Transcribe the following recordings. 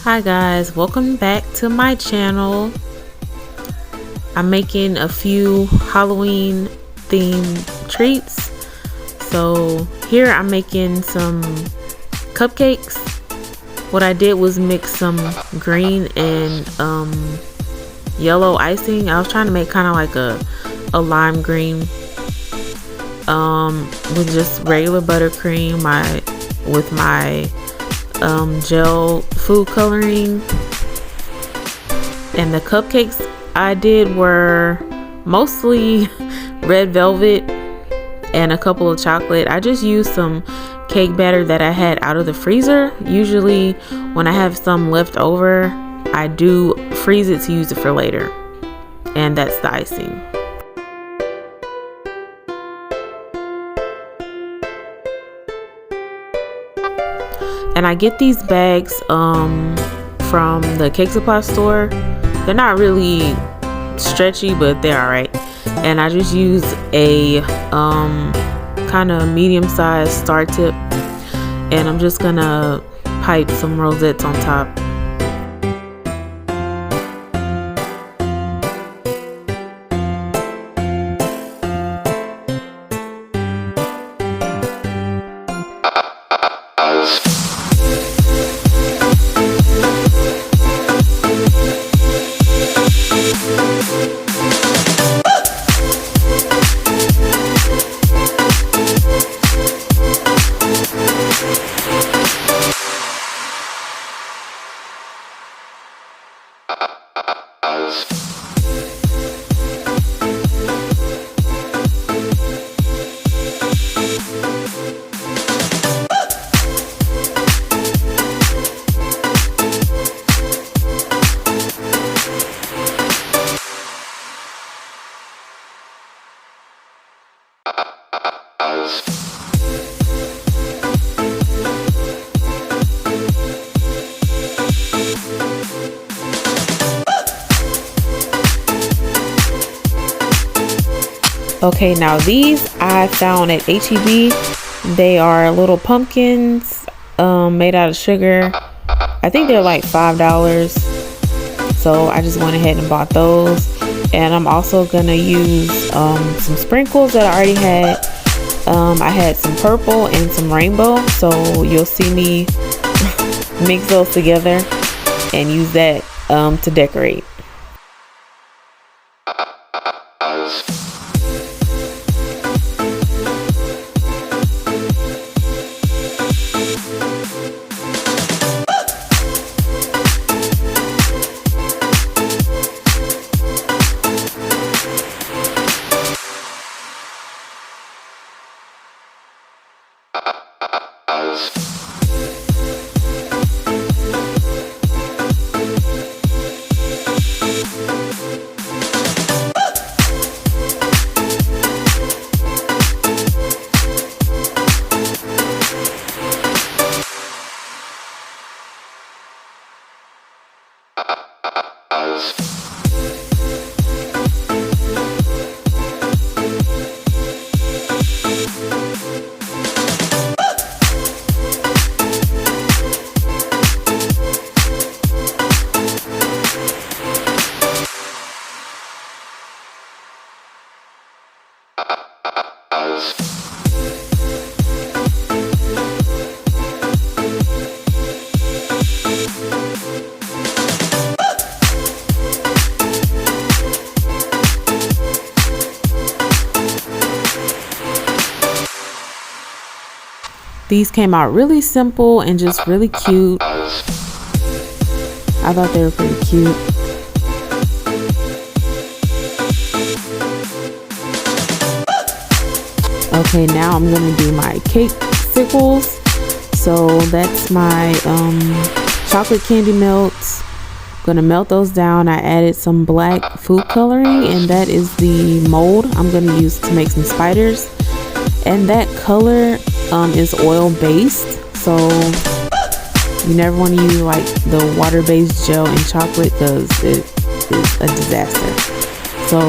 Hi guys, welcome back to my channel. I'm making a few Halloween themed treats. So here I'm making some cupcakes. What I did was mix some green and yellow icing. I was trying to make kind of like a lime green with just regular buttercream with my gel food coloring. And the cupcakes I did were mostly red velvet and a couple of chocolate. I just used some cake batter that I had out of the freezer. Usually when I have some left over, I do freeze it to use it for later. And that's the icing. And I get these bags from the cake supply store. They're not really stretchy, but they're alright. And I just use a kind of medium-sized star tip, and I'm just gonna pipe some rosettes on top. Okay, now these I found at HEB. They are little pumpkins made out of sugar. I think they're like $5. So I just went ahead and bought those. And I'm also gonna use some sprinkles that I already had. I had some purple and some rainbow, so you'll see me mix those together and use that to decorate. These came out really simple and just really cute. I thought they were pretty cute. Okay, now I'm gonna do my cake sickles. So that's my chocolate candy melts. I'm gonna melt those down. I added some black food coloring, and that is the mold I'm gonna use to make some spiders. And that color is oil based, so you never want to use like the water based gel in chocolate because it is a disaster. So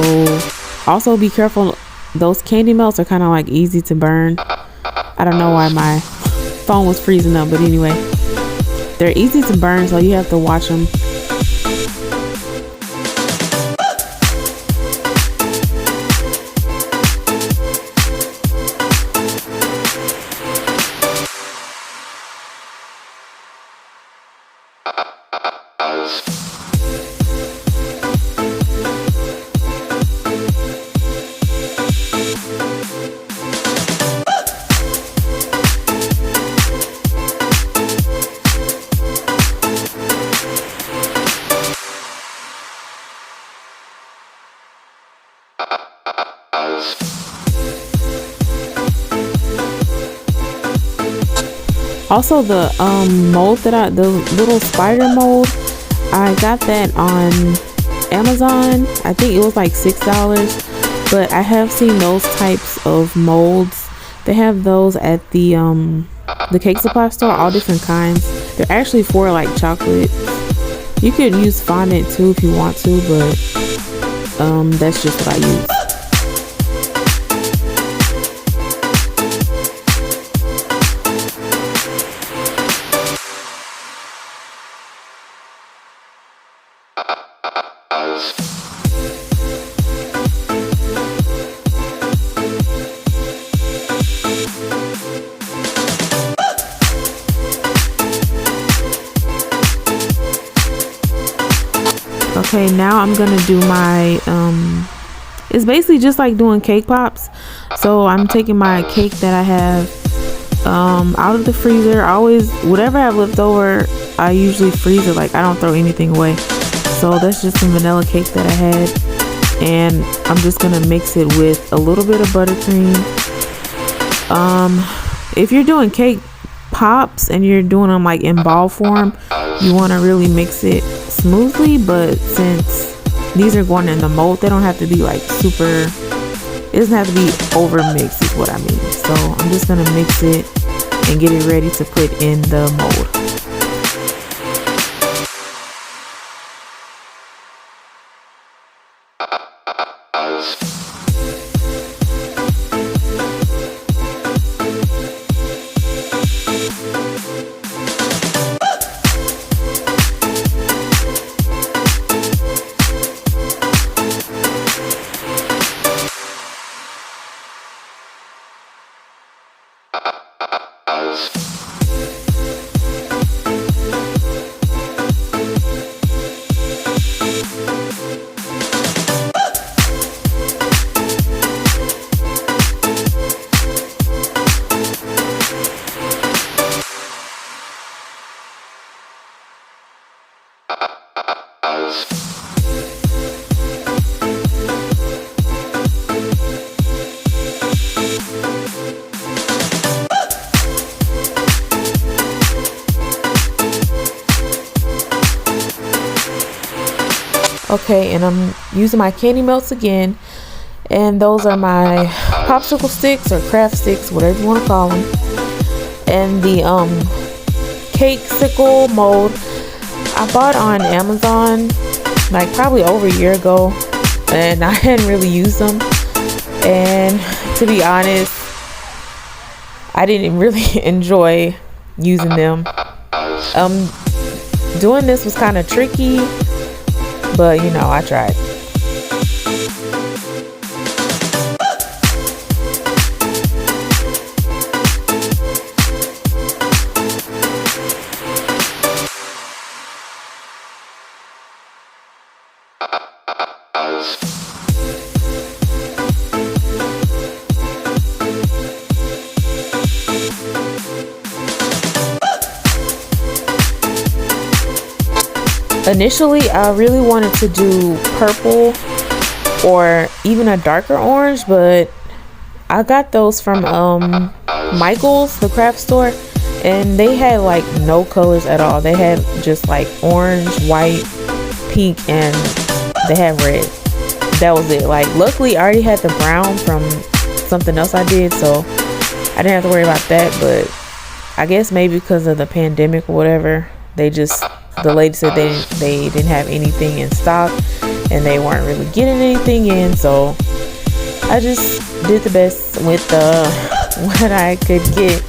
also be careful, those candy melts are kind of like easy to burn. I don't know why my phone was freezing up, but anyway. they're easy to burn, so you have to watch them. Also, the mold the little spider mold, I got that on Amazon. I think it was like $6, but I have seen those types of molds. They have those at the cake supply store, all different kinds. They're actually for like chocolate. You could use fondant too if you want to, but that's just what I use. Okay, now I'm gonna do my it's basically just like doing cake pops. So I'm taking my cake that I have out of the freezer. Whatever I have left over, I usually freeze it. Like, I don't throw anything away. So that's just some vanilla cake that I had, and I'm just gonna mix it with a little bit of buttercream. If you're doing cake pops and you're doing them like in ball form, you want to really mix it smoothly, but since these are going in the mold, they don't have to be like super, it doesn't have to be over mixed is what I mean. So I'm just gonna mix it and get it ready to put in the mold. Okay, and I'm using my candy melts again, and those are my popsicle sticks or craft sticks, whatever you want to call them. And the cake sickle mold I bought on Amazon like probably over a year ago, and I hadn't really used them, and to be honest, I didn't really enjoy using them. Doing this was kind of tricky, but you know, I tried. Initially, I really wanted to do purple or even a darker orange, but I got those from Michael's, the craft store, and they had like no colors at all. They had just like orange, white, pink, and they had red. That was it. Like, luckily I already had the brown from something else I did, so I didn't have to worry about that. But I guess maybe because of the pandemic or whatever, the lady said they didn't have anything in stock and they weren't really getting anything in, so I just did the best with what I could get.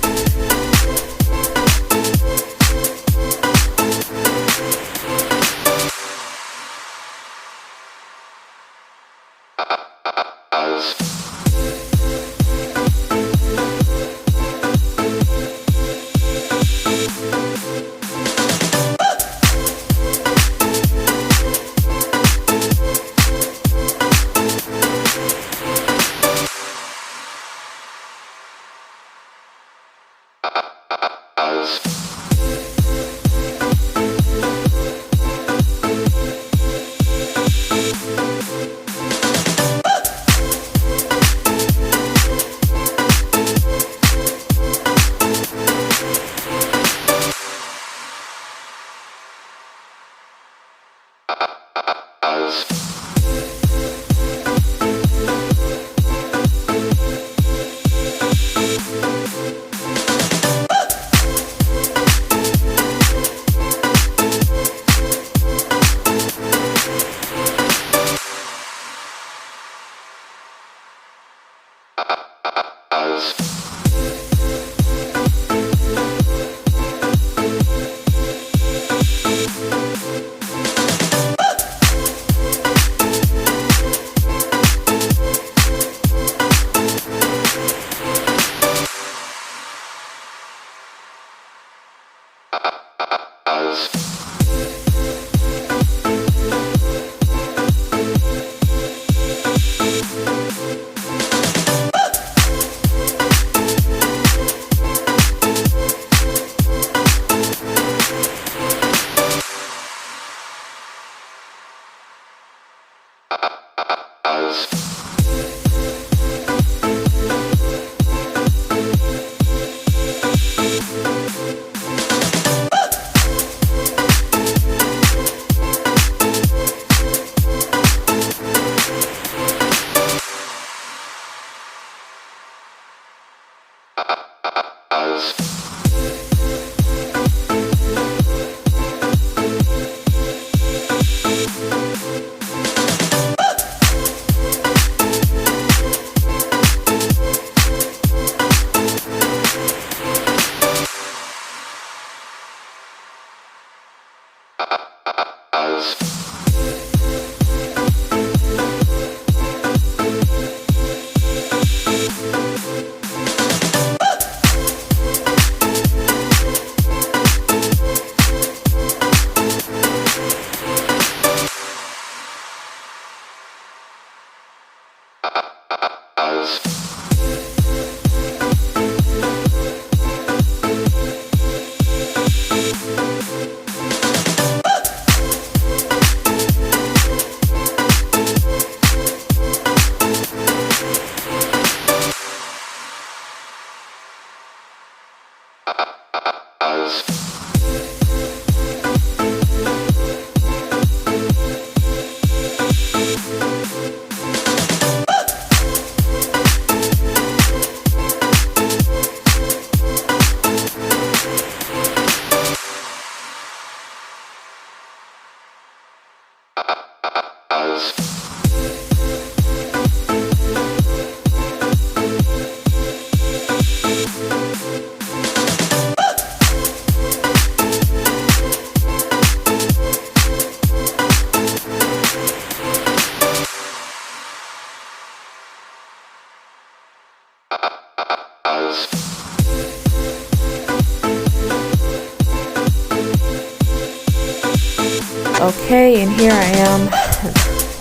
Okay, and here I am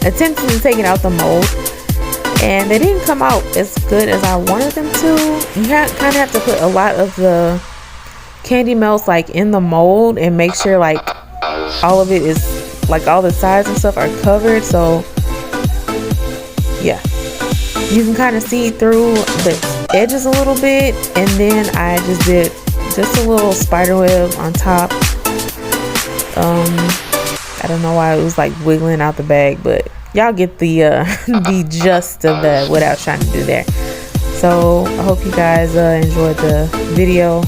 attempting to take it out the mold, and they didn't come out as good as I wanted them to. You kind of have to put a lot of the candy melts like in the mold and make sure like all of it is like all the sides and stuff are covered, so yeah, you can kind of see through the edges a little bit. And then I just did just a little spider web on top. I don't know why it was like wiggling out the bag, but y'all get the the gist of that, what I was trying to do there. So I hope you guys enjoyed the video.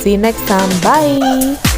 See you next time. Bye.